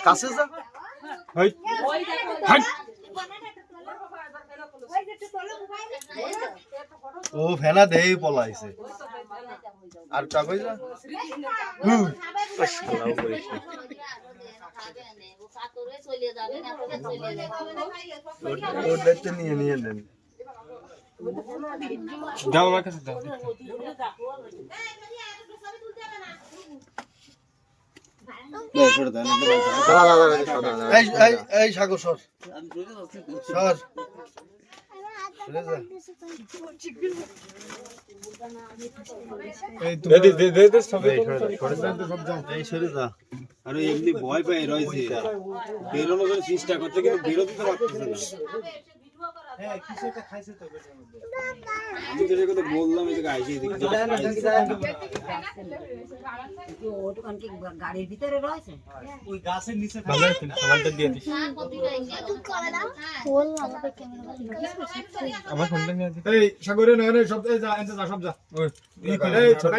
কাছে যা ও ফেলা দেই পলাইছে আর চাকই যা শালাও করিস ওটা নিয়ে নিয়ে নেন যাও আমার কাছে যাও এই সাগর সর সর আরে এমনি ভয় পেয়ে রয়েছে বেরোনোর জন্য চেষ্টা করছে কিন্তু বেরোতে তো পারতেছে না আমি তো কথা বললাম এই জায়গায় আইসি গাড়ির ভিতরে রয়েছে ওই গাছের নিচে ভালো আছে আমারটা দিয়ে দিস আমার ফোনটা নিয়ে দিস এই সাগরে নয়নে সব যা এনতে যা সব যা ওই ছোট